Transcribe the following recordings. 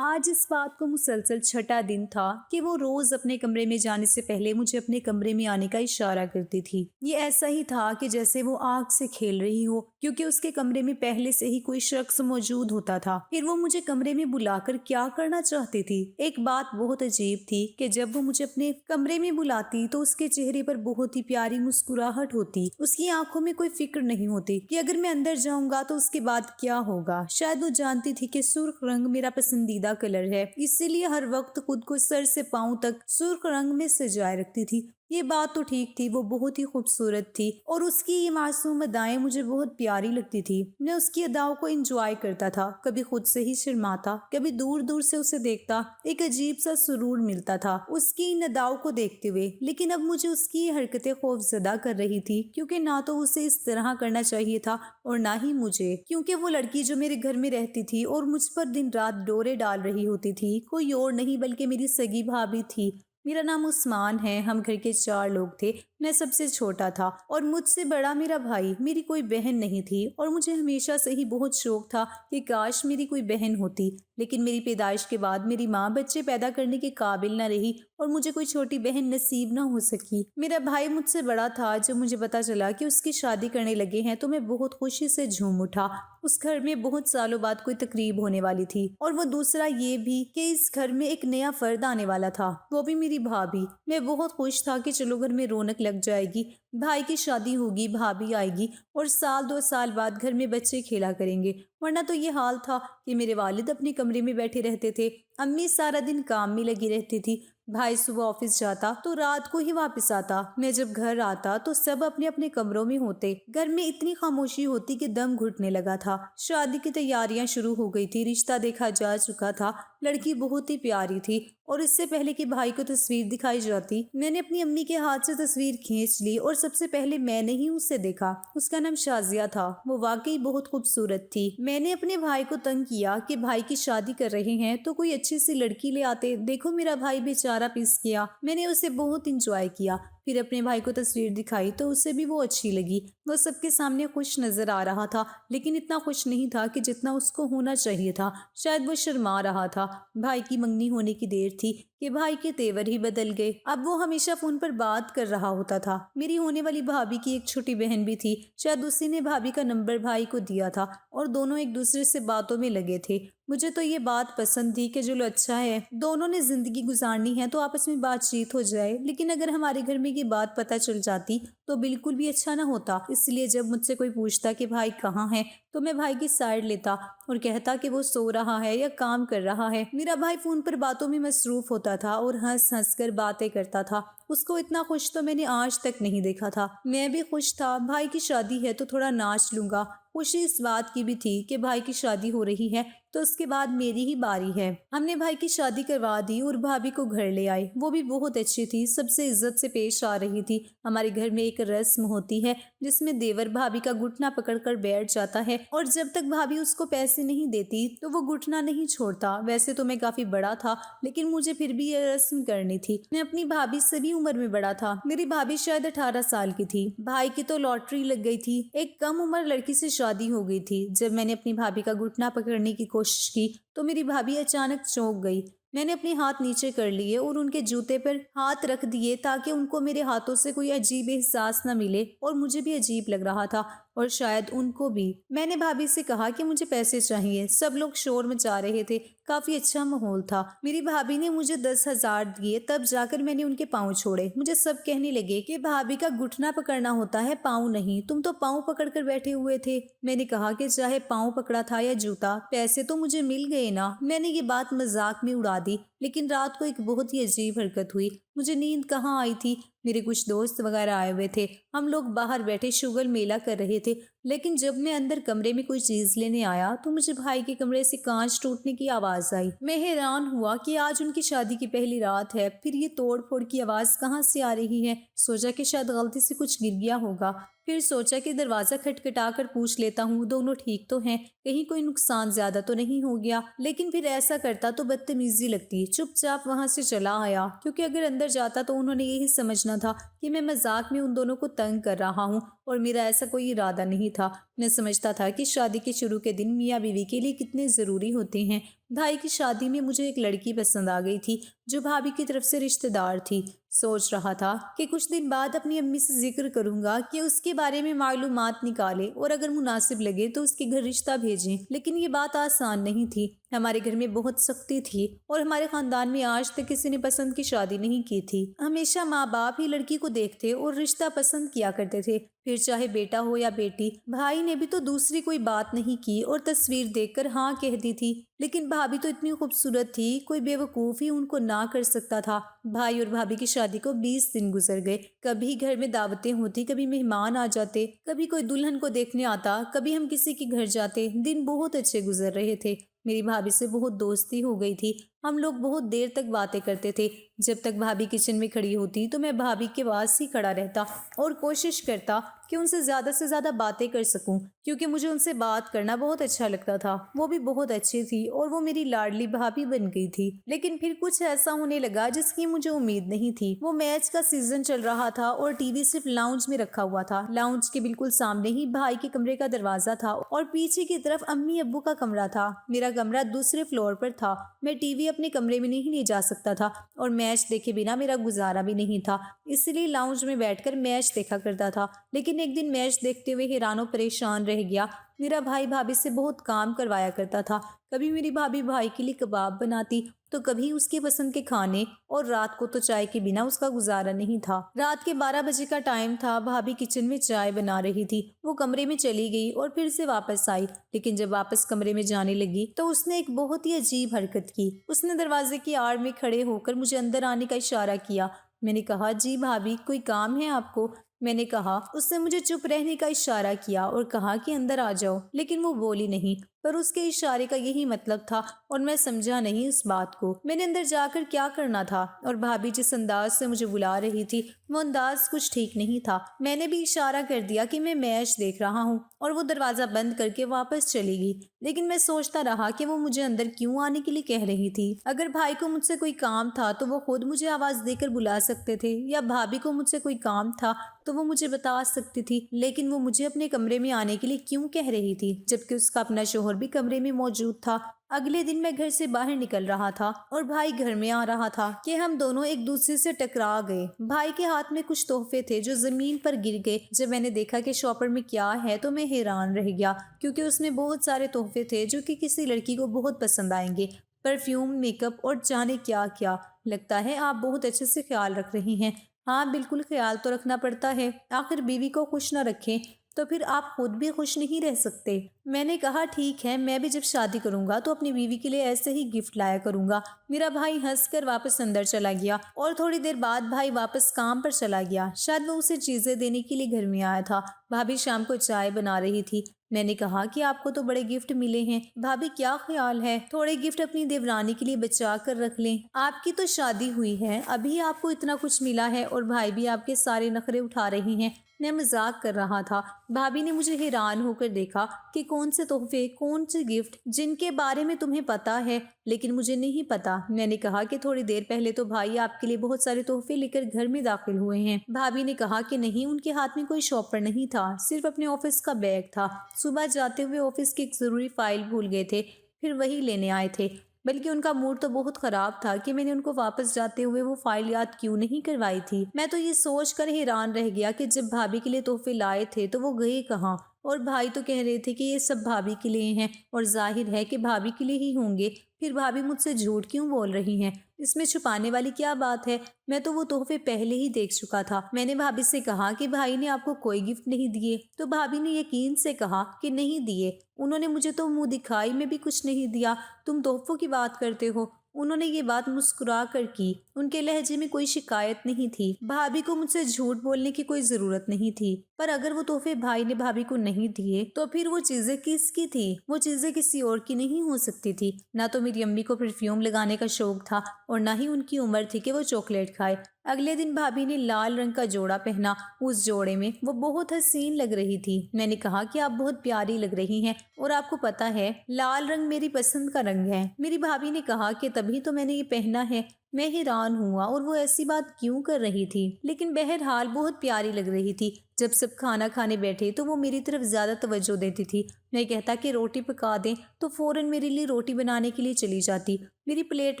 آج اس بات کو مسلسل چھٹا دن تھا کہ وہ روز اپنے کمرے میں جانے سے پہلے مجھے اپنے کمرے میں آنے کا اشارہ کرتی تھی۔ یہ ایسا ہی تھا کہ جیسے وہ آگ سے کھیل رہی ہو، کیونکہ اس کے کمرے میں پہلے سے ہی کوئی شخص موجود ہوتا تھا۔ پھر وہ مجھے کمرے میں بلا کر کیا کرنا چاہتی تھی؟ ایک بات بہت عجیب تھی کہ جب وہ مجھے اپنے کمرے میں بلاتی تو اس کے چہرے پر بہت ہی پیاری مسکراہٹ ہوتی۔ اس کی آنکھوں میں کوئی فکر نہیں ہوتی کہ اگر میں اندر جاؤں گا تو اس کے بعد کیا ہوگا۔ شاید وہ جانتی تھی کہ سرخ رنگ میرا پسندیدہ کلر ہے، اسی لیے ہر وقت خود کو سر سے پاؤں تک سرخ رنگ میں سجائے رکھتی تھی۔ یہ بات تو ٹھیک تھی، وہ بہت ہی خوبصورت تھی اور اس کی یہ معصوم ادائیں مجھے بہت پیاری لگتی تھی۔ میں اس کی اداؤں کو انجوائے کرتا تھا، کبھی خود سے ہی شرماتا، کبھی دور دور سے اسے دیکھتا۔ ایک عجیب سا سرور ملتا تھا اس کی ان اداؤں کو دیکھتے ہوئے، لیکن اب مجھے اس کی یہ حرکتیں خوف زدہ کر رہی تھی، کیونکہ نہ تو اسے اس طرح کرنا چاہیے تھا اور نہ ہی مجھے، کیونکہ وہ لڑکی جو میرے گھر میں رہتی تھی اور مجھ پر دن رات ڈورے ڈال رہی ہوتی تھی کوئی اور نہیں بلکہ میری سگی بھابھی تھی۔ میرا نام عثمان ہے، ہم گھر کے 4 لوگ تھے، میں سب سے چھوٹا تھا اور مجھ سے بڑا میرا بھائی، میری کوئی بہن نہیں تھی اور مجھے ہمیشہ سے ہی بہت شوق تھا کہ کاش میری کوئی بہن ہوتی، لیکن میری پیدائش کے بعد میری ماں بچے پیدا کرنے کے قابل نہ رہی اور مجھے کوئی چھوٹی بہن نصیب نہ ہو سکی۔ میرا بھائی مجھ سے بڑا تھا، جب مجھے پتا چلا کہ اس کی شادی کرنے لگے ہیں تو میں بہت خوشی سے جھوم اٹھا۔ اس گھر میں بہت سالوں بعد کوئی تقریب ہونے والی تھی، اور وہ دوسرا یہ بھی کہ اس گھر میں ایک نیا فرد آنے والا تھا، وہ بھی میری بھابھی۔ میں بہت خوش تھا کہ چلو گھر میں رونق لگ جائے گی، بھائی کی شادی ہوگی، بھابھی آئے گی اور 1-2 سال بعد گھر میں بچے کھیلا کریں گے۔ ورنہ تو یہ حال تھا کہ میرے والد اپنے کمرے میں بیٹھے رہتے تھے، امی سارا دن کام میں لگی رہتی تھی، بھائی صبح آفس جاتا تو رات کو ہی واپس آتا، میں جب گھر آتا تو سب اپنے اپنے کمروں میں ہوتے، گھر میں اتنی خاموشی ہوتی کہ دم گھٹنے لگا تھا۔ شادی کی تیاریاں شروع ہو گئی تھی، رشتہ دیکھا جا چکا تھا، لڑکی بہت ہی پیاری تھی اور اس سے پہلے کہ بھائی کو تصویر دکھائی جاتی، میں نے اپنی امی کے ہاتھ سے تصویر کھینچ لی اور سب سے پہلے میں نے ہی اسے دیکھا۔ اس کا نام شازیہ تھا، وہ واقعی بہت خوبصورت تھی۔ میں نے اپنے بھائی کو تنگ کیا کہ بھائی کی شادی کر رہے ہیں تو کوئی اچھی سی لڑکی لے آتے، دیکھو میرا بھائی بیچارہ پس گیا۔ میں نے اسے بہت انجوائے کیا، پھر اپنے بھائی کو تصویر دکھائی تو اسے بھی وہ اچھی لگی۔ وہ سب کے سامنے خوش نظر آ رہا تھا، لیکن اتنا خوش نہیں تھا کہ جتنا اس کو ہونا چاہیے تھا۔ شاید وہ شرما رہا تھا، بھائی کی منگنی ہونے کی دیر تھی کہ بھائی کے تیور ہی بدل گئے۔ اب وہ ہمیشہ فون پر بات کر رہا ہوتا تھا۔ میری ہونے والی بھابھی کی ایک چھوٹی بہن بھی تھی، شاید اسی نے بھابھی کا نمبر بھائی کو دیا تھا اور دونوں ایک دوسرے سے باتوں میں لگے تھے۔ مجھے تو یہ بات پسند تھی کہ چلو اچھا ہے، دونوں نے زندگی گزارنی ہے تو آپس میں بات چیت ہو جائے، لیکن اگر ہمارے گھر میں یہ بات پتہ چل جاتی تو بالکل بھی اچھا نہ ہوتا۔ اس لیے جب مجھ سے کوئی پوچھتا کہ بھائی کہاں ہے تو میں بھائی کی سائڈ لیتا اور کہتا کہ وہ سو رہا ہے یا کام کر رہا ہے۔ میرا بھائی فون پر باتوں میں مصروف ہوتا تھا اور ہنس ہنس کر باتیں کرتا تھا۔ اس کو اتنا خوش تو میں نے آج تک نہیں دیکھا تھا۔ میں بھی خوش تھا، بھائی کی شادی ہے تو تھوڑا ناچ لوں گا۔ خوشی اس بات کی بھی تھی کہ بھائی کی شادی ہو رہی ہے تو اس کے بعد میری ہی باری ہے۔ ہم نے بھائی کی شادی کروا دی اور بھابھی کو گھر لے آئے، وہ بھی بہت اچھی تھی، سب سے عزت سے پیش آ رہی تھی۔ ہمارے گھر میں ایک رسم ہوتی ہے جس میں دیور بھابھی کا گھٹنا پکڑ کر بیٹھ جاتا ہے اور جب تک بھابھی اس کو پیسے نہیں دیتی تو وہ گھٹنا نہیں چھوڑتا۔ ویسے تو میں کافی بڑا تھا، لیکن مجھے پھر بھی یہ رسم کرنی تھی۔ میں اپنی بھابھی سے بھی عمر میں بڑا تھا، میری بھابھی شاید 18 سال کی تھی۔ بھائی کی تو لاٹری لگ گئی تھی، ایک کم عمر لڑکی سے شادی ہو گئی تھی۔ جب میں نے اپنی بھابھی کا گھٹنا پکڑنے کی کوشش کی تو میری بھابھی اچانک چونک گئی۔ میں نے اپنے ہاتھ نیچے کر لیے اور ان کے جوتے پر ہاتھ رکھ دیے تاکہ ان کو میرے ہاتھوں سے کوئی عجیب احساس نہ ملے، اور مجھے بھی عجیب لگ رہا تھا اور شاید ان کو بھی۔ میں نے بھابھی سے کہا کہ مجھے پیسے چاہیے، سب لوگ شور مچا رہے تھے، کافی اچھا ماحول تھا۔ میری بھابھی نے مجھے 10,000 دیے، تب جا کر میں نے ان کے پاؤں چھوڑے۔ مجھے سب کہنے لگے کہ بھابھی کا گھٹنا پکڑنا ہوتا ہے، پاؤں نہیں، تم تو پاؤں پکڑ کر بیٹھے ہوئے تھے۔ میں نے کہا کہ چاہے پاؤں پکڑا تھا یا جوتا، پیسے تو مجھے مل گئے نا۔ میں نے یہ بات مذاق میں اڑا دی، لیکن رات کو ایک بہت ہی عجیب حرکت ہوئی۔ مجھے نیند کہاں آئی تھی، میرے کچھ دوست وغیرہ آئے ہوئے تھے، ہم لوگ باہر بیٹھے شغل میلہ کر رہے تھے، لیکن جب میں اندر کمرے میں کوئی چیز لینے آیا تو مجھے بھائی کے کمرے سے کانچ ٹوٹنے کی آواز آئی۔ میں حیران ہوا کہ آج ان کی شادی کی پہلی رات ہے، پھر یہ توڑ پھوڑ کی آواز کہاں سے آ رہی ہے۔ سوچا کہ شاید غلطی سے کچھ گر گیا ہوگا، پھر سوچا کہ دروازہ کھٹکھٹا کر پوچھ لیتا ہوں دونوں ٹھیک تو ہیں، کہیں کوئی نقصان زیادہ تو نہیں ہو گیا، لیکن پھر ایسا کرتا تو بدتمیزی لگتی، چپ چاپ وہاں سے چلا آیا، کیونکہ اگر اندر جاتا تو انہوں نے یہی سمجھنا تھا کہ میں مذاق میں ان دونوں کو تنگ کر رہا ہوں، اور میرا ایسا کوئی ارادہ نہیں تھا۔ میں سمجھتا تھا کہ شادی کے شروع کے دن میاں بیوی کے لیے کتنے ضروری ہوتے ہیں۔ بھائی کی شادی میں مجھے ایک لڑکی پسند آ گئی تھی جو بھابھی کی طرف سے رشتہ دار تھی۔ سوچ رہا تھا کہ کچھ دن بعد اپنی امی سے ذکر کروں گا کہ اس کے بارے میں معلومات نکالے اور اگر مناسب لگے تو اس کے گھر رشتہ بھیجیں، لیکن یہ بات آسان نہیں تھی۔ ہمارے گھر میں بہت سختی تھی اور ہمارے خاندان میں آج تک کسی نے پسند کی شادی نہیں کی تھی۔ ہمیشہ ماں باپ ہی لڑکی کو دیکھتے اور رشتہ پسند کیا کرتے تھے، پھر چاہے بیٹا ہو یا بیٹی۔ بھائی نے بھی تو دوسری کوئی بات نہیں کی اور تصویر دیکھ کر ہاں کہہ دی تھی، لیکن بھابھی تو اتنی خوبصورت تھی، کوئی بے وقوف ہی ان کو نہ کر سکتا تھا۔ بھائی اور بھابھی کی شادی کو 20 دن گزر گئے، کبھی گھر میں دعوتیں ہوتی، کبھی مہمان آ جاتے، کبھی کوئی دلہن کو دیکھنے آتا، کبھی ہم کسی کے گھر جاتے۔ دن بہت اچھے گزر رہے تھے، میری بھابھی سے بہت دوستی ہو گئی تھی، ہم لوگ بہت دیر تک باتیں کرتے تھے۔ جب تک بھابھی کچن میں کھڑی ہوتی تو میں بھابھی کے پاس ہی کھڑا رہتا اور کوشش کرتا کہ ان سے زیادہ باتیں کر سکوں، کیونکہ مجھے ان سے بات کرنا بہت اچھا لگتا تھا۔ وہ بھی بہت اچھی تھی اور وہ میری لاڈلی بھابھی بن گئی تھی۔ لیکن پھر کچھ ایسا ہونے لگا جس کی مجھے امید نہیں تھی۔ وہ میچ کا سیزن چل رہا تھا اور ٹی وی صرف لاؤنج میں رکھا ہوا تھا۔ لاؤنج کے بالکل سامنے ہی بھائی کے کمرے کا دروازہ تھا اور پیچھے کی طرف امی ابو کا کمرہ تھا۔ میرا کمرہ دوسرے فلور پر تھا، میں ٹی وی اپنے کمرے میں نہیں لے جا سکتا تھا اور میچ دیکھے بنا میرا گزارا بھی نہیں تھا، اس لیے لاؤنج میں بیٹھ کر میچ دیکھا کرتا تھا۔ لیکن ایک دن میچ دیکھتے ہوئے حیران و پریشان رہ گیا۔ میرا بھائی بھابھی سے بہت کام کروایا کرتا تھا، کبھی میری بھابھی بھائی کے لیے کباب بناتی تو کبھی اس کے پسند کے کھانے، اور رات کو تو چائے کے بنا اس کا گزارا نہیں تھا۔ رات کے 12 بجے کا ٹائم تھا، بھابھی کچن میں چائے بنا رہی تھی، وہ کمرے میں چلی گئی اور پھر سے واپس آئی، لیکن جب واپس کمرے میں جانے لگی تو اس نے ایک بہت ہی عجیب حرکت کی۔ اس نے دروازے کی آڑ میں کھڑے ہو کر مجھے اندر آنے کا اشارہ کیا۔ میں نے کہا جی بھابھی کوئی کام ہے آپ کو؟ میں نے کہا۔ اس نے مجھے چپ رہنے کا اشارہ کیا اور کہا کہ اندر آ جاؤ، لیکن وہ بولی نہیں، پر اس کے اشارے کا یہی مطلب تھا اور میں سمجھا نہیں اس بات کو۔ میں نے اندر جا کر کیا کرنا تھا، اور بھابھی جس انداز سے مجھے بلا رہی تھی وہ انداز کچھ ٹھیک نہیں تھا۔ میں نے بھی اشارہ کر دیا کہ میں میچ دیکھ رہا ہوں اور وہ دروازہ بند کر کے واپس چلی گئی، لیکن میں سوچتا رہا کہ وہ مجھے اندر کیوں آنے کے لیے کہہ رہی تھی۔ اگر بھائی کو مجھ سے کوئی کام تھا تو وہ خود مجھے آواز دے کر بلا سکتے تھے، یا بھابھی کو مجھ سے کوئی کام تھا تو وہ مجھے بتا سکتی تھی، لیکن وہ مجھے اپنے کمرے میں آنے کے لیے کیوں کہہ رہی تھی، جبکہ اس کا اپنا شوہر بھی کمرے میں موجود تھا۔ اگلے دن میں گھر سے باہر نکل رہا تھا اور بھائی گھر میں آ رہا تھا کہ ہم دونوں ایک دوسرے سے ٹکرا گئے۔ بھائی کے ہاتھ میں کچھ تحفے تھے جو زمین پر گر گئے۔ جب میں نے دیکھا کہ شاپر میں کیا ہے تو میں حیران رہ گیا، کیونکہ اس میں بہت سارے تحفے تھے جو کہ کسی لڑکی کو بہت پسند آئیں گے، پرفیوم، میک اپ اور جانے کیا کیا۔ لگتا ہے آپ بہت اچھے سے خیال رکھ رہی ہیں۔ ہاں بالکل، خیال تو رکھنا پڑتا ہے، آخر بیوی کو خوش نہ رکھیں تو پھر آپ خود بھی خوش نہیں رہ سکتے۔ میں نے کہا ٹھیک ہے، میں بھی جب شادی کروں گا تو اپنی بیوی کے لیے ایسے ہی گفٹ لایا کروں گا۔ میرا بھائی ہنس کر واپس اندر چلا گیا اور تھوڑی دیر بعد بھائی واپس کام پر چلا گیا، شاید وہ اسے چیزیں دینے کے لیے گھر میں آیا تھا۔ بھابھی شام کو چائے بنا رہی تھی۔ میں نے کہا کہ آپ کو تو بڑے گفٹ ملے ہیں بھابھی، کیا خیال ہے تھوڑے گفٹ اپنی دیورانی کے لیے بچا کر رکھ لیں؟ آپ کی تو شادی ہوئی ہے، ابھی آپ کو اتنا کچھ ملا ہے اور بھائی بھی آپ کے سارے نخرے اٹھا رہے ہیں۔ میں مذاق کر رہا تھا۔ بھابھی نے مجھے حیران ہو کر دیکھا کہ کون سے تحفے، کون سے گفٹ جن کے بارے میں تمہیں پتا ہے لیکن مجھے نہیں پتا۔ میں نے کہا کہ تھوڑی دیر پہلے تو بھائی آپ کے لیے بہت سارے تحفے لے کر گھر میں داخل ہوئے ہیں۔ بھابھی نے کہا کہ نہیں، ان کے ہاتھ میں کوئی شاپر نہیں تھا، صرف اپنے آفس کا بیگ تھا، صبح جاتے ہوئے آفس کی ایک ضروری فائل بھول گئے تھے، پھر وہی لینے آئے تھے۔ بلکہ ان کا موڈ تو بہت خراب تھا کہ میں نے ان کو واپس جاتے ہوئے وہ فائل یاد کیوں نہیں کروائی تھی۔ میں تو یہ سوچ کر حیران رہ گیا کہ جب بھابھی کے لیے تحفے لائے تھے تو وہ گئے کہاں، اور بھائی تو کہہ رہے تھے کہ یہ سب بھابھی کے لیے ہیں، اور ظاہر ہے کہ بھابھی کے لیے ہی ہوں گے، پھر بھابھی مجھ سے جھوٹ کیوں بول رہی ہیں؟ اس میں چھپانے والی کیا بات ہے؟ میں تو وہ تحفے پہلے ہی دیکھ چکا تھا۔ میں نے بھابھی سے کہا کہ بھائی نے آپ کو کوئی گفٹ نہیں دیے، تو بھابھی نے یقین سے کہا کہ نہیں دیے، انہوں نے مجھے تو منہ دکھائی میں بھی کچھ نہیں دیا، تم تحفوں کی بات کرتے ہو۔ انہوں نے یہ بات مسکرا کر کی، ان کے لہجے میں کوئی شکایت نہیں تھی۔ بھابھی کو مجھ سے جھوٹ بولنے کی کوئی ضرورت نہیں تھی، پر اگر وہ تحفے بھائی نے بھابھی کو نہیں دیے تو پھر وہ چیزیں کس کی تھی؟ وہ چیزیں کسی اور کی نہیں ہو سکتی تھی۔ نہ تو میری امی کو پرفیوم لگانے کا شوق تھا اور نہ ہی ان کی عمر تھی کہ وہ چاکلیٹ کھائے۔ اگلے دن بھابھی نے لال رنگ کا جوڑا پہنا، اس جوڑے میں وہ بہت حسین لگ رہی تھی۔ میں نے کہا کہ آپ بہت پیاری لگ رہی ہیں اور آپ کو پتا ہے لال رنگ میری پسند کا رنگ ہے۔ میری بھابھی نے کہا کہ تبھی تو میں نے یہ پہنا ہے۔ میں حیران ہوا اور وہ ایسی بات کیوں کر رہی تھی، لیکن بہرحال بہت پیاری لگ رہی تھی۔ جب سب کھانا کھانے بیٹھے تو وہ میری طرف زیادہ توجہ دیتی تھی۔ میں کہتا کہ روٹی پکا دیں تو فوراً میرے لیے روٹی بنانے کے لیے چلی جاتی، میری پلیٹ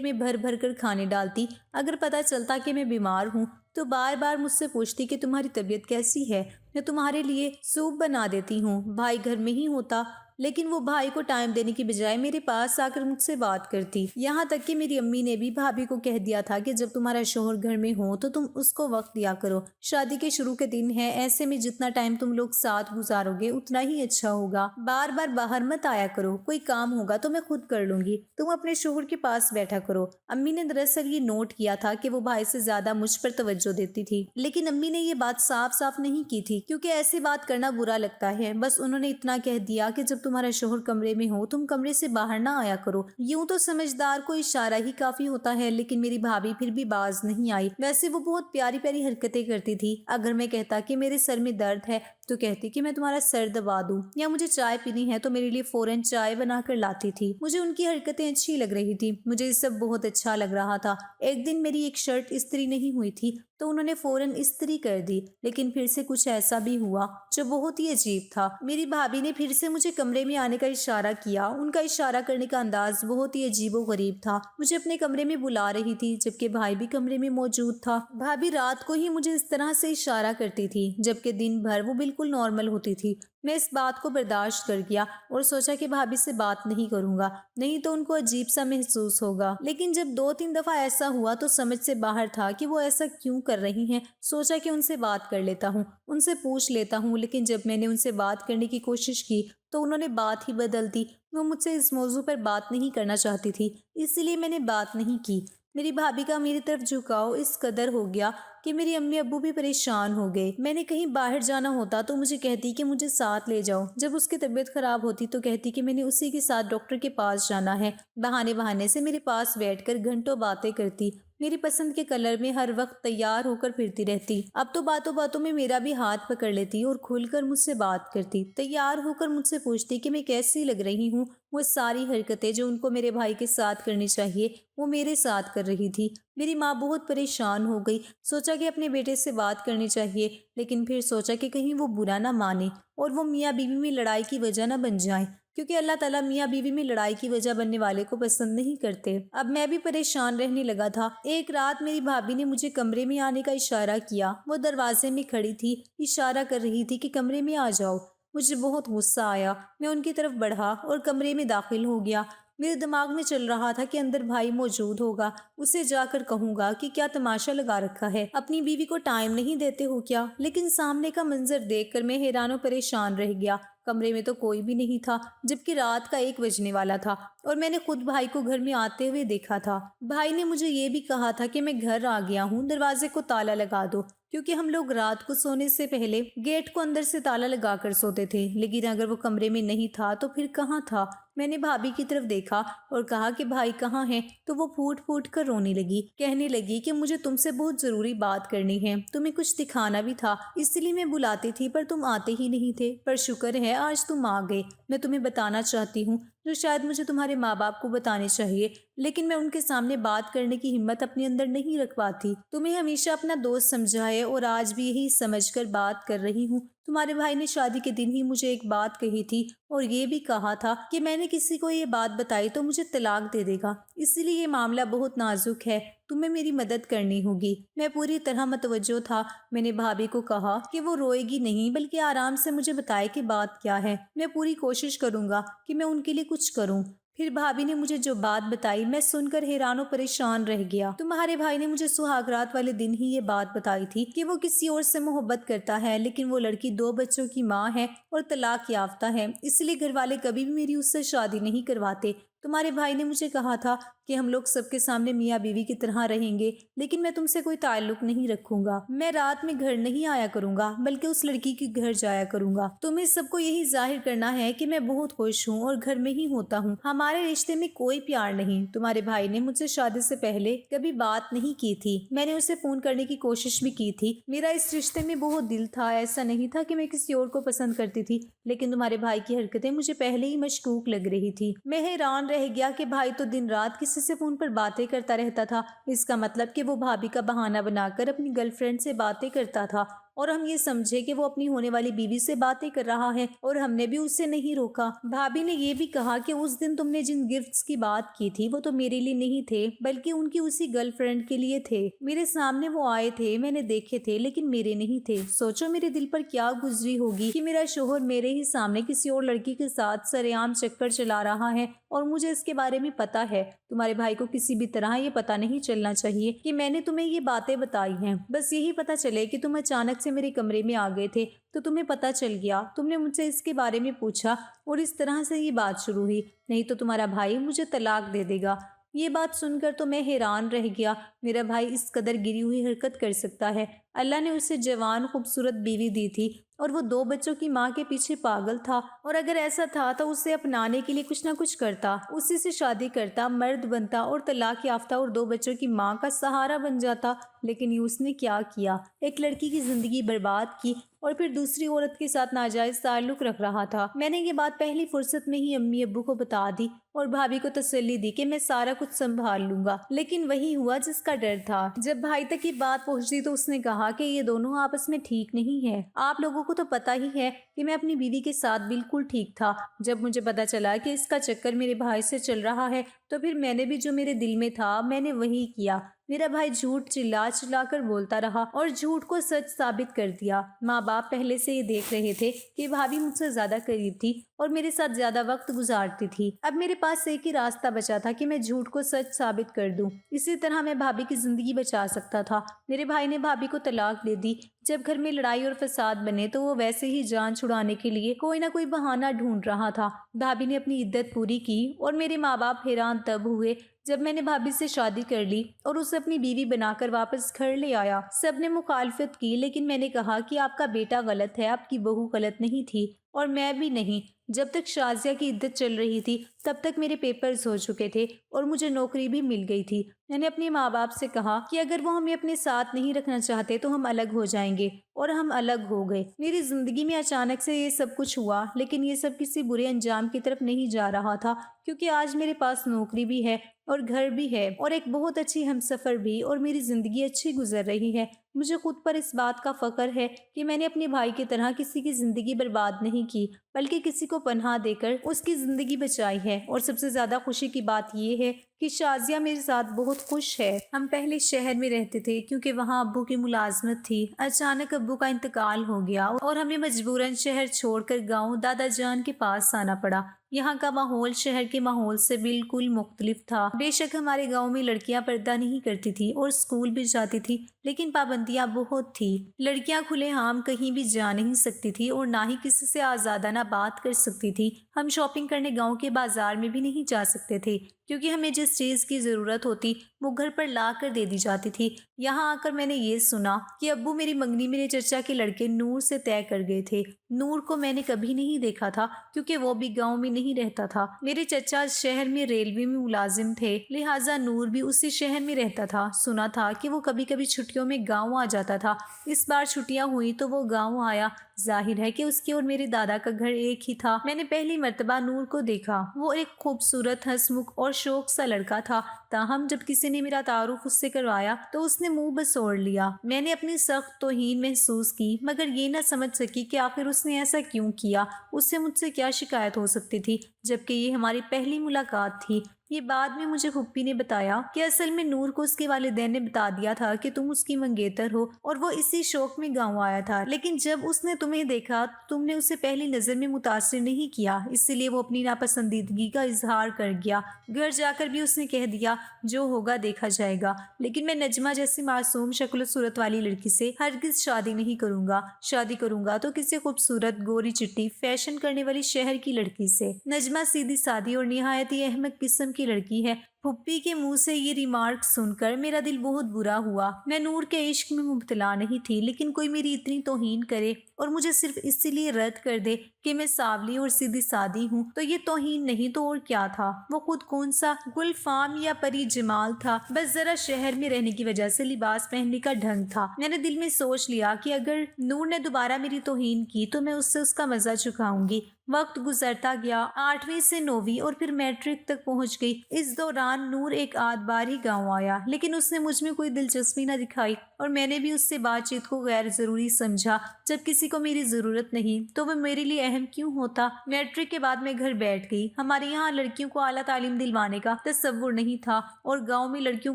میں بھر بھر کر کھانے ڈالتی۔ اگر پتہ چلتا کہ میں بیمار ہوں تو بار بار مجھ سے پوچھتی کہ تمہاری طبیعت کیسی ہے، میں تمہارے لیے سوپ بنا دیتی ہوں۔ بھائی گھر میں ہی ہوتا لیکن وہ بھائی کو ٹائم دینے کی بجائے میرے پاس آ کر مجھ سے بات کرتی۔ یہاں تک کہ میری امی نے بھی بھابھی کو کہہ دیا تھا کہ جب تمہارا شوہر گھر میں ہو تو تم اس کو وقت دیا کرو، شادی کے شروع کے دن ہے، ایسے میں جتنا ٹائم تم لوگ ساتھ گزارو گے اتنا ہی اچھا ہوگا۔ بار بار باہر مت آیا کرو، کوئی کام ہوگا تو میں خود کر لوں گی، تم اپنے شوہر کے پاس بیٹھا کرو۔ امی نے دراصل یہ نوٹ کیا تھا کہ وہ بھائی سے زیادہ مجھ پر توجہ دیتی تھی، لیکن امی نے یہ بات صاف صاف نہیں کی تھی کیونکہ ایسی بات کرنا برا لگتا ہے۔ بس انہوں نے اتنا کہہ دیا کہ جب تمہارا شوہر کمرے میں ہو تم کمرے سے باہر نہ آیا کرو۔ یوں تو سمجھدار کو اشارہ ہی کافی ہوتا ہے، لیکن میری بھابھی پھر بھی باز نہیں آئی۔ ویسے وہ بہت پیاری پیاری حرکتیں کرتی تھی۔ اگر میں کہتا کہ میرے سر میں درد ہے تو کہتی کہ میں تمہارا سر دبا دوں، یا مجھے چائے پینی ہے تو میرے لیے فوراً چائے بنا کر لاتی تھی۔ مجھے ان کی حرکتیں اچھی لگ رہی تھی، مجھے یہ سب بہت اچھا لگ رہا تھا۔ ایک دن میری ایک شرٹ استری نہیں ہوئی تھی تو انہوں نے فوراً استری کر دی، لیکن پھر سے کچھ ایسا بھی ہوا جو بہت ہی عجیب تھا۔ میری بھابھی نے پھر سے مجھے کمرے میں آنے کا اشارہ کیا۔ ان کا اشارہ کرنے کا انداز بہت ہی عجیب و غریب تھا، مجھے اپنے کمرے میں بلا رہی تھی جبکہ بھائی بھی کمرے میں موجود تھا۔ بھابھی رات کو ہی مجھے اس طرح سے اشارہ کرتی تھی جبکہ دن بھر وہ بالکل نارمل ہوتی تھی۔ میں اس بات کو برداشت کر گیا اور سوچا کہ بھابھی سے بات نہیں کروں گا، نہیں تو ان کو عجیب سا محسوس ہوگا۔ لیکن جب 2-3 دفعہ ایسا ہوا تو سمجھ سے باہر تھا کہ وہ ایسا کیوں کر رہی ہیں۔ سوچا کہ ان سے بات کر لیتا ہوں، ان سے پوچھ لیتا ہوں، لیکن جب میں نے ان سے بات کرنے کی کوشش کی تو انہوں نے بات ہی بدل دی۔ وہ مجھ سے اس موضوع پر بات نہیں کرنا چاہتی تھی، اسی لیے میں نے بات نہیں کی۔ میری بھابھی کا میری طرف جھکاؤ اس قدر ہو گیا کہ میری امی ابو بھی پریشان ہو گئے۔ میں نے کہیں باہر جانا ہوتا تو مجھے کہتی کہ مجھے ساتھ لے جاؤ، جب اس کی طبیعت خراب ہوتی تو کہتی کہ میں نے اسی کے ساتھ ڈاکٹر کے پاس جانا ہے۔ بہانے بہانے سے میرے پاس بیٹھ کر گھنٹوں باتیں کرتی، میری پسند کے کلر میں ہر وقت تیار ہو کر پھرتی رہتی۔ اب تو باتوں باتوں میں میرا بھی ہاتھ پکڑ لیتی اور کھل کر مجھ سے بات کرتی، تیار ہو کر مجھ سے پوچھتی کہ میں کیسی لگ رہی ہوں۔ وہ ساری حرکتیں جو ان کو میرے بھائی کے ساتھ کرنی چاہیے وہ میرے ساتھ کر رہی تھی۔ میری ماں بہت پریشان ہو گئی، سوچا کہ اپنے بیٹے سے بات کرنی چاہیے، لیکن پھر سوچا کہ کہیں وہ برا نہ مانے اور وہ میاں بیوی میں لڑائی کی وجہ نہ بن جائیں، کیونکہ اللہ تعالیٰ میاں بیوی میں لڑائی کی وجہ بننے والے کو پسند نہیں کرتے۔ اب میں بھی پریشان رہنے لگا تھا۔ ایک رات میری بھابھی نے مجھے کمرے میں آنے کا اشارہ کیا، وہ دروازے میں کھڑی تھی، اشارہ کر رہی تھی کہ کمرے میں آ جاؤ۔ مجھے بہت غصہ آیا، میں ان کی طرف بڑھا اور کمرے میں داخل ہو گیا۔ میرے دماغ میں چل رہا تھا کہ اندر بھائی موجود ہوگا، اسے جا کر کہوں گا کہ کیا تماشا لگا رکھا ہے، اپنی بیوی کو ٹائم نہیں دیتے ہو کیا؟ لیکن سامنے کا منظر دیکھ کر میں حیران و پریشان رہ گیا۔ کمرے میں تو کوئی بھی نہیں تھا جبکہ رات کا 1 بجنے والا تھا اور میں نے خود بھائی کو گھر میں آتے ہوئے دیکھا تھا۔ بھائی نے مجھے یہ بھی کہا تھا کہ میں گھر آ گیا ہوں، دروازے کو تالا لگا دو، کیونکہ ہم لوگ رات کو سونے سے پہلے گیٹ کو اندر سے تالا لگا کر سوتے تھے۔ لیکن اگر وہ کمرے میں نہیں تھا تو پھر کہاں تھا؟ میں نے بھابھی کی طرف دیکھا اور کہا کہ بھائی کہاں ہیں؟ تو وہ پھوٹ پھوٹ کر رونے لگی، کہنے لگی کہ مجھے تم سے بہت ضروری بات کرنی ہے، تمہیں کچھ دکھانا بھی تھا، اس لیے میں بلاتی تھی پر تم آتے ہی نہیں تھے، پر شکر ہے آج تم آ گئے۔ میں تمہیں بتانا چاہتی ہوں جو شاید مجھے تمہارے ماں باپ کو بتانے چاہیے، لیکن میں ان کے سامنے بات کرنے کی ہمت اپنے اندر نہیں رکھ پاتی۔ تمہیں ہمیشہ اپنا دوست سمجھا ہے اور آج بھی یہی سمجھ کر بات کر رہی ہوں۔ تمہارے بھائی نے شادی کے دن ہی مجھے ایک بات کہی تھی اور یہ بھی کہا تھا کہ میں نے کسی کو یہ بات بتائی تو مجھے طلاق دے دے گا، اسی لیے یہ معاملہ بہت نازک ہے، تمہیں میری مدد کرنی ہوگی۔ میں پوری طرح متوجہ تھا۔ میں نے بھابھی کو کہا کہ وہ روئے گی نہیں بلکہ آرام سے مجھے بتائے کہ بات کیا ہے، میں پوری کوشش کروں گا کہ میں ان کے لیے کچھ کروں۔ پھر بھابھی نے مجھے جو بات بتائی میں سن کر حیران و پریشان رہ گیا۔ تمہارے بھائی نے مجھے سہاگ رات والے دن ہی یہ بات بتائی تھی کہ وہ کسی اور سے محبت کرتا ہے، لیکن وہ لڑکی 2 بچوں کی ماں ہے اور طلاق یافتہ ہے، اس لیے گھر والے کبھی بھی میری اس سے شادی نہیں کرواتے۔ تمہارے بھائی نے مجھے کہا تھا کہ ہم لوگ سب کے سامنے میاں بیوی کی طرح رہیں گے، لیکن میں تم سے کوئی تعلق نہیں رکھوں گا۔ میں رات میں گھر نہیں آیا کروں گا بلکہ اس لڑکی کے گھر جایا کروں گا۔ تمہیں سب کو یہی ظاہر کرنا ہے کہ میں بہت خوش ہوں اور گھر میں ہی ہوتا ہوں۔ ہمارے رشتے میں کوئی پیار نہیں۔ تمہارے بھائی نے مجھ سے شادی سے پہلے کبھی بات نہیں کی تھی۔ میں نے اسے فون کرنے کی کوشش بھی کی تھی۔ میرا اس رشتے میں بہت دل تھا، ایسا نہیں تھا کہ میں کسی اور کو پسند کرتی تھی، لیکن تمہارے بھائی کی حرکتیں مجھے پہلے ہی مشکوک لگ رہی تھی۔ میں حیران رہ گیا کہ بھائی تو دن رات کسی سے فون پر باتیں کرتا رہتا تھا۔ اس کا مطلب کہ وہ بھابھی کا بہانہ بنا کر اپنی گرل فرینڈ سے باتیں کرتا تھا اور ہم یہ سمجھے کہ وہ اپنی ہونے والی بیوی سے باتیں کر رہا ہے، اور ہم نے بھی اسے نہیں روکا۔ بھابھی نے یہ بھی کہا کہ اس دن تم نے جن گفٹس کی بات کی تھی وہ تو میرے لیے نہیں تھے بلکہ ان کی اسی گرل فرینڈ کے لیے تھے۔ میرے سامنے وہ آئے تھے، میں نے دیکھے تھے، لیکن میرے نہیں تھے۔ سوچو میرے دل پر کیا گزری ہوگی کہ میرا شوہر میرے ہی سامنے کسی اور لڑکی کے ساتھ سرعام چکر چلا رہا ہے اور مجھے اس کے بارے میں پتا ہے۔ تمہارے بھائی کو کسی بھی طرح یہ پتا نہیں چلنا چاہیے کہ میں نے تمہیں یہ باتیں بتائی ہیں۔ بس یہی پتا چلے کہ تم اچانک سے میرے کمرے میں آ گئے تھے تو تمہیں پتا چل گیا، تم نے مجھ سے اس کے بارے میں پوچھا اور اس طرح سے یہ بات شروع ہوئی، نہیں تو تمہارا بھائی مجھے طلاق دے دے گا۔ یہ بات سن کر تو میں حیران رہ گیا۔ میرا بھائی اس قدر گری ہوئی حرکت کر سکتا ہے؟ اللہ نے اسے جوان خوبصورت بیوی دی تھی اور وہ 2 بچوں کی ماں کے پیچھے پاگل تھا، اور اگر ایسا تھا تو اسے اپنانے کے لیے کچھ نہ کچھ کرتا، اسی سے شادی کرتا، مرد بنتا اور طلاق یافتہ اور 2 بچوں کی ماں کا سہارا بن جاتا۔ لیکن یہ اس نے کیا کیا؟ ایک لڑکی کی زندگی برباد کی اور پھر دوسری عورت کے ساتھ ناجائز تعلق رکھ رہا تھا۔ میں نے یہ بات پہلی فرصت میں ہی امی ابو کو بتا دی اور بھابھی کو تسلی دی کہ میں سارا کچھ سنبھال لوں گا، لیکن وہی ہوا جس کا ڈر تھا۔ جب بھائی تک یہ بات پہنچی تو اس نے کہا کہ یہ دونوں آپس میں ٹھیک نہیں ہے۔ آپ لوگوں کو تو پتا ہی ہے کہ میں اپنی بیوی کے ساتھ بالکل ٹھیک تھا۔ جب مجھے پتا چلا کہ اس کا چکر میرے بھائی سے چل رہا ہے تو پھر میں نے بھی جو میرے دل میں تھا میں نے وہی کیا۔ میرا بھائی جھوٹ چلا چلا کر بولتا رہا اور جھوٹ کو سچ ثابت کر دیا۔ ماں باپ پہلے سے یہ دیکھ رہے تھے کہ بھابھی مجھ سے زیادہ قریب تھی اور میرے ساتھ زیادہ وقت گزارتی تھی۔ اب میرے پاس ایک ہی راستہ بچا تھا کہ میں جھوٹ کو سچ ثابت کر دوں، اسی طرح میں بھابھی کی زندگی بچا سکتا تھا۔ میرے بھائی نے بھابھی کو طلاق دے دی۔ جب گھر میں لڑائی اور فساد بنے تو وہ ویسے ہی جان چھڑانے کے لیے کوئی نہ کوئی بہانہ ڈھونڈ رہا تھا۔ بھابھی نے اپنی عدت پوری کی اور میرے ماں باپ حیران تب ہوئے جب میں نے بھابھی سے شادی کر لی اور اسے اپنی بیوی بنا کر واپس گھر لے آیا۔ سب نے مخالفت کی، لیکن میں نے کہا کہ آپ کا بیٹا غلط ہے، آپ کی بہو غلط نہیں تھی اور میں بھی نہیں۔ جب تک شازیہ کی عدت چل رہی تھی تب تک میرے پیپرز ہو چکے تھے اور مجھے نوکری بھی مل گئی تھی۔ میں نے اپنے ماں باپ سے کہا کہ اگر وہ ہمیں اپنے ساتھ نہیں رکھنا چاہتے تو ہم الگ ہو جائیں گے، اور ہم الگ ہو گئے۔ میری زندگی میں اچانک سے یہ سب کچھ ہوا، لیکن یہ سب کسی برے انجام کی طرف نہیں جا رہا تھا، کیونکہ آج میرے پاس نوکری بھی ہے اور گھر بھی ہے اور ایک بہت اچھی ہمسفر بھی، اور میری زندگی اچھی گزر رہی ہے۔ مجھے خود پر اس بات کا فخر ہے کہ میں نے اپنے بھائی کی طرح کسی کی زندگی برباد نہیں کی، بلکہ کسی کو پناہ دے کر اس کی زندگی بچائی ہے۔ اور سب سے زیادہ خوشی کی بات یہ ہے کہ شازیہ میرے ساتھ بہت خوش ہے۔ ہم پہلے شہر میں رہتے تھے کیونکہ وہاں ابو کی ملازمت تھی۔ اچانک ابو کا انتقال ہو گیا اور ہمیں مجبوراً شہر چھوڑ کر گاؤں دادا جان کے پاس آنا پڑا۔ یہاں کا ماحول شہر کے ماحول سے بالکل مختلف تھا۔ بے شک ہمارے گاؤں میں لڑکیاں پردہ نہیں کرتی تھی اور اسکول بھی جاتی تھی، لیکن پابندیاں بہت تھی۔ لڑکیاں کھلے عام کہیں بھی جا نہیں سکتی تھی اور نہ ہی کسی سے آزادانہ بات کر سکتی تھی۔ ہم شاپنگ کرنے گاؤں کے بازار میں بھی نہیں جا سکتے تھے، کیونکہ ہمیں جس چیز کی ضرورت ہوتی وہ گھر پر لا کر دے دی جاتی تھی۔ یہاں آ کر میں نے یہ سنا کہ ابو میری منگنی میرے چچا کے لڑکے نور سے طے کر گئے تھے۔ نور کو میں نے کبھی نہیں دیکھا تھا کیونکہ وہ بھی گاؤں میں نہیں رہتا تھا۔ میرے چچا شہر میں ریلوے میں ملازم تھے، لہٰذا نور بھی اسی شہر میں رہتا تھا۔ سنا تھا کہ وہ کبھی کبھی چھٹیوں میں گاؤں آ جاتا تھا۔ اس بار چھٹیاں ہوئی تو وہ گاؤں آیا۔ ظاہر ہے کہ اس کے اور میرے دادا کا گھر ایک ہی تھا۔ میں نے پہلی مرتبہ نور کو دیکھا۔ وہ ایک خوبصورت، ہنسمکھ اور شوق سا لڑکا تھا، تاہم جب کسی نے میرا تعارف اس سے کروایا تو اس نے منہ بسوڑ لیا۔ میں نے اپنی سخت توہین محسوس کی، مگر یہ نہ سمجھ سکی کہ آخر اس نے ایسا کیوں کیا۔ اس سے مجھ سے کیا شکایت ہو سکتی تھی جبکہ یہ ہماری پہلی ملاقات تھی۔ یہ بعد میں مجھے پھپھی نے بتایا کہ اصل میں نور کو اس کے والدین نے بتا دیا تھا کہ تم اس کی منگیتر ہو اور وہ اسی شوق میں گاؤں آیا تھا، لیکن جب اس نے تمہیں دیکھا تو تم نے اسے پہلی نظر میں متاثر نہیں کیا، اس لیے وہ اپنی ناپسندیدگی کا اظہار کر گیا۔ گھر جا کر بھی اس نے کہہ دیا جو ہوگا دیکھا جائے گا، لیکن میں نجمہ جیسی معصوم شکل و صورت والی لڑکی سے ہرگز شادی نہیں کروں گا۔ شادی کروں گا تو کسی خوبصورت گوری چٹی فیشن کرنے والی شہر کی لڑکی سے۔ نجمہ سیدھی سادی اور نہایت ہی احمق قسم کی لڑکی ہے۔ پھپھی کے منہ سے یہ ریمارک سن کر میرا دل بہت برا ہوا۔ میں نور کے عشق میں مبتلا نہیں تھی، لیکن کوئی میری اتنی توہین کرے اور مجھے صرف اسی لیے رد کر دے کہ میں سانولی اور سیدھی سادی ہوں تو یہ توہین نہیں تو اور کیا تھا؟ وہ خود کون سا گل فام یا پری جمال تھا؟ بس ذرا شہر میں رہنے کی وجہ سے لباس پہننے کا ڈھنگ تھا۔ میں نے دل میں سوچ لیا کہ اگر نور نے دوبارہ میری توہین کی تو میں اس سے اس کا مزہ چکھاؤں گی۔ وقت گزرتا گیا، 8ویں سے 9ویں اور پھر میٹرک تک پہنچ گئی۔ اس دوران نور ایک آدھ بار ہی گاؤں آیا، لیکن اس نے مجھ میں کوئی دلچسپی نہ دکھائی اور میں نے بھی اس سے بات چیت کو غیر ضروری سمجھا۔ جب کسی کو میری ضرورت نہیں تو وہ میرے لیے اہم کیوں ہوتا؟ میٹرک کے بعد میں گھر بیٹھ گئی۔ ہمارے یہاں لڑکیوں کو اعلیٰ تعلیم دلوانے کا تصور نہیں تھا اور گاؤں میں لڑکیوں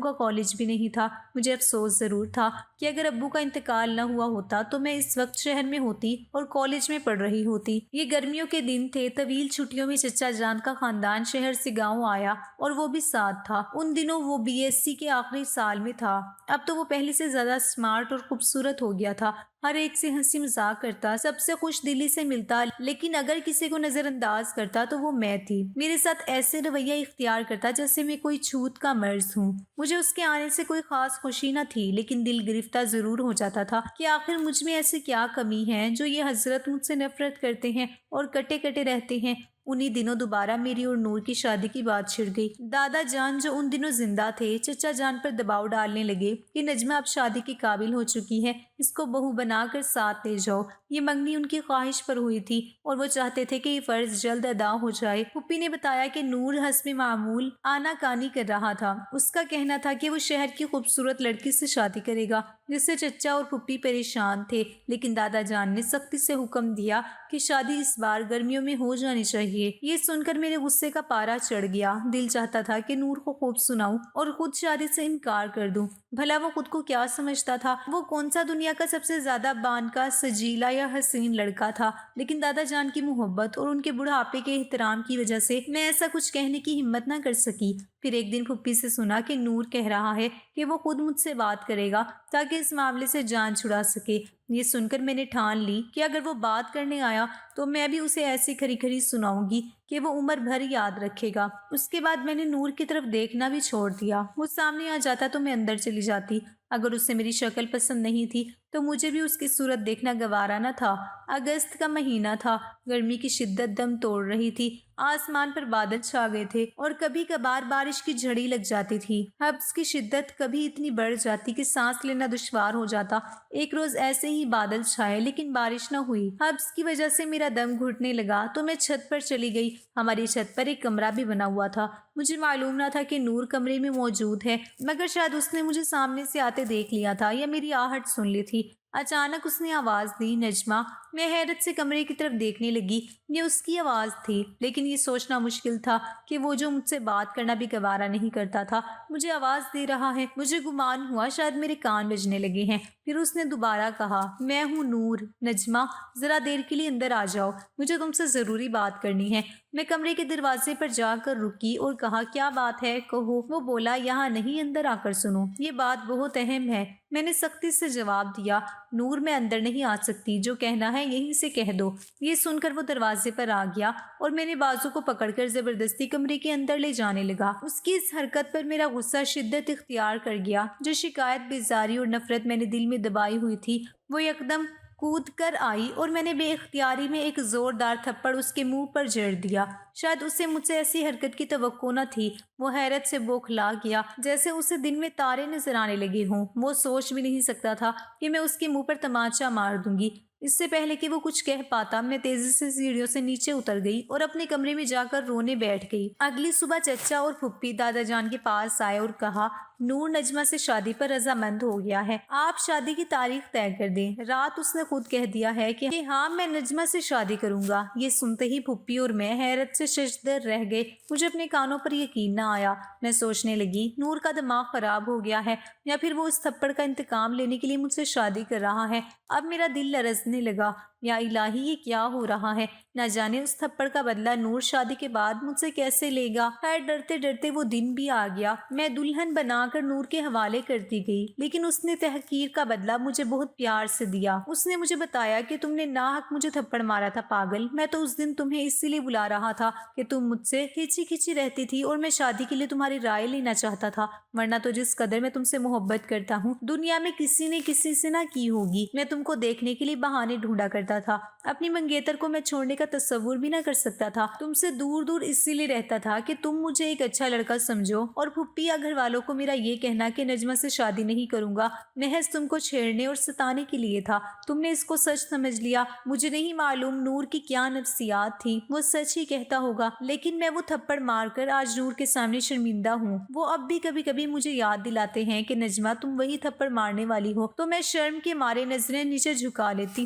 کا کالج بھی نہیں تھا۔ مجھے افسوس ضرور تھا کہ اگر ابو کا انتقال نہ ہوا ہوتا تو میں اس وقت شہر میں ہوتی اور کالج میں پڑھ رہی ہوتی۔ یہ گرمیوں کے دن تھے، طویل چھٹیوں میں چچا جان کا خاندان شہر سے گاؤں آیا اور وہ بھی ساتھ تھا۔ ان دنوں وہ BSc کے آخری سال میں تھا۔ اب تو وہ پہلے سے زیادہ سمارٹ اور خوبصورت ہو گیا تھا، ہر ایک سے ہنسی مذاق کرتا، سب سے خوش دلی سے ملتا، لیکن اگر کسی کو نظر انداز کرتا تو وہ میں تھی۔ میرے ساتھ ایسے رویہ اختیار کرتا جیسے میں کوئی چھوت کا مرض ہوں۔ مجھے اس کے آنے سے کوئی خاص خوشی نہ تھی، لیکن دل گرفتہ ضرور ہو جاتا تھا کہ آخر مجھ میں ایسی کیا کمی ہے جو یہ حضرت مجھ سے نفرت کرتے ہیں اور کٹے کٹے رہتے ہیں۔ انہی دنوں دوبارہ میری اور نور کی شادی کی بات چھڑ گئی۔ دادا جان جو ان دنوں زندہ تھے چچا جان پر دباؤ ڈالنے لگے کہ نجمہ اب شادی کے قابل ہو چکی ہے، اس کو بہو بنا کر ساتھ لے جاؤ۔ یہ منگنی ان کی خواہش پر ہوئی تھی اور وہ چاہتے تھے کہ یہ فرض جلد ادا ہو جائے۔ پھپھی نے بتایا کہ نور حسب معمول آنا کانی کر رہا تھا۔ اس کا کہنا تھا کہ وہ شہر کی خوبصورت لڑکی سے شادی کرے گا، جس سے چچا اور پھپھی پریشان تھے، لیکن دادا جان نے سختی سے حکم دیا کہ شادی اس بار گرمیوں میں ہو جانی چاہیے۔ یہ سن کر میرے غصے کا پارا چڑھ گیا۔ دل چاہتا تھا کہ نور کو خوب سناؤں اور خود شادی سے انکار کر دوں۔ بھلا وہ خود کو کیا سمجھتا تھا؟ وہ کون سا دنیا کا سب سے زیادہ بان کا سجیلا یا حسین لڑکا تھا؟ لیکن دادا جان کی محبت اور ان کے بڑھاپے کے احترام کی وجہ سے میں ایسا کچھ کہنے کی ہمت نہ کر سکی۔ پھر ایک دن پھپھی سے سنا کہ نور کہہ رہا ہے کہ وہ خود مجھ سے بات کرے گا تاکہ اس معاملے سے جان چھڑا سکے۔ یہ سن کر میں نے ٹھان لی کہ اگر وہ بات کرنے آیا تو میں بھی اسے ایسی کھری کھری سناؤں گی کہ وہ عمر بھر یاد رکھے گا۔ اس کے بعد میں نے نور کی طرف دیکھنا بھی چھوڑ دیا۔ وہ سامنے آ جاتا تو میں اندر چلی جاتی۔ اگر اسے میری شکل پسند نہیں تھی تو مجھے بھی اس کی صورت دیکھنا گوارا نہ تھا۔ اگست کا مہینہ تھا، گرمی کی شدت دم توڑ رہی تھی، آسمان پر بادل چھا گئے تھے اور کبھی کبھار بارش کی جھڑی لگ جاتی تھی۔ حبس کی شدت کبھی اتنی بڑھ جاتی کہ سانس لینا دشوار ہو جاتا۔ ایک روز ایسے ہی بادل چھائے لیکن بارش نہ ہوئی۔ حبس کی وجہ سے میرا دم گھٹنے لگا تو میں چھت پر چلی گئی۔ ہماری چھت پر ایک کمرہ بھی بنا ہوا تھا۔ مجھے معلوم نہ تھا کہ نور کمرے میں موجود ہے، مگر شاید اس نے مجھے سامنے سے آتے دیکھ لیا تھا یا میری آہٹ سن لی تھی۔ اچانک اس نے آواز دی، نجمہ۔ میں حیرت سے کمرے کی طرف دیکھنے لگی۔ یہ اس کی آواز تھی، لیکن یہ سوچنا مشکل تھا کہ وہ جو مجھ سے بات کرنا بھی گوارا نہیں کرتا تھا مجھے آواز دے رہا ہے۔ مجھے گمان ہوا شاید میرے کان بجنے لگے ہیں۔ پھر اس نے دوبارہ کہا، میں ہوں نور۔ نجمہ، ذرا دیر کے لیے اندر آ جاؤ، مجھے تم سے ضروری بات کرنی ہے۔ میں کمرے کے دروازے پر جا کر رکی اور کہا، کیا بات ہے، کہو۔ وہ بولا، یہاں نہیں، اندر آ کر سنو، یہ بات بہت اہم ہے۔ میں نے سختی سے جواب دیا، نور میں اندر نہیں آ سکتی، جو کہنا ہے یہیں سے کہہ دو۔ یہ سن کر وہ دروازے پر آ گیا اور میں نے بازو کو پکڑ کر زبردستی کمرے کے اندر لے جانے لگا۔ اس کی اس حرکت پر میرا غصہ شدت اختیار کر گیا۔ جو شکایت، بیزاری اور نفرت میں نے دل میں دبائی ہوئی تھی وہ یکدم کود کر آئی اور میں نے بے اختیاری میں ایک زوردار تھپڑ اس کے منہ پر جڑ دیا۔ شاید اسے مجھ سے ایسی حرکت کی توقع نہ تھی۔ وہ حیرت سے بوکھلا گیا، جیسے اسے دن میں تارے نظر آنے لگے ہوں۔ وہ سوچ بھی نہیں سکتا تھا کہ میں اس کے منہ پر تمانچہ مار دوں گی۔ اس سے پہلے کہ وہ کچھ کہہ پاتا میں تیزی سے سیڑھیوں سے نیچے اتر گئی اور اپنے کمرے میں جا کر رونے بیٹھ گئی۔ اگلی صبح چچا اور پھپھی دادا جان کے پاس آئے اور کہا، نور نجمہ سے شادی پر رضامند ہو گیا ہے، آپ شادی کی تاریخ طے کر دیں۔ رات اس نے خود کہہ دیا ہے کہ ہاں میں نجمہ سے شادی کروں گا۔ یہ سنتے ہی پھپھی اور میں حیرت سے ششدر رہ گئے۔ مجھے اپنے کانوں پر یقین نہ آیا۔ میں سوچنے لگی نور کا دماغ خراب ہو گیا ہے یا پھر وہ اس تھپڑ کا انتقام لینے کے لیے مجھ سے شادی کر رہا ہے۔ اب میرا دل لرزنے لگا۔ یا الہی یہ کیا ہو رہا ہے؟ نہ جانے اس تھپڑ کا بدلہ نور شادی کے بعد مجھ سے کیسے لے گا۔ خیر ڈرتے ڈرتے وہ دن بھی آ گیا۔ میں دلہن بنا کر نور کے حوالے کرتی گئی، لیکن اس نے تحقیر کا بدلہ مجھے بہت پیار سے دیا۔ اس نے مجھے بتایا کہ تم نے ناحق مجھے تھپڑ مارا تھا پاگل۔ میں تو اس دن تمہیں اسی لیے بلا رہا تھا کہ تم مجھ سے کھچی کھچی رہتی تھی اور میں شادی کے لیے تمہاری رائے لینا چاہتا تھا، ورنہ تو جس قدر میں تم سے محبت کرتا ہوں دنیا میں کسی نے کسی سے نہ کی ہوگی۔ میں تم کو دیکھنے کے لیے بہانے ڈھونڈا کرتا تھا۔ اپنی منگیتر کو میں چھوڑنے کا تصور بھی نہ کر سکتا تھا۔ تم سے دور دور اسی لیے رہتا تھا کہ تم مجھے ایک اچھا لڑکا سمجھو، اور پھپھی یا گھر والوں کو میرا یہ کہنا کہ نجمہ سے شادی نہیں کروں گا محض تم کو چھیڑنے اور ستانے کے لیے تھا۔ تم نے اس کو سچ سمجھ لیا۔ مجھے نہیں معلوم نور کی کیا نفسیات تھی، وہ سچ ہی کہتا ہوگا، لیکن میں وہ تھپڑ مار کر آج نور کے سامنے شرمندہ ہوں۔ وہ اب بھی کبھی کبھی مجھے یاد دلاتے ہیں کہ نجمہ تم وہی تھپڑ مارنے والی ہو، تو میں شرم کے مارے نظریں نیچے جھکا لیتی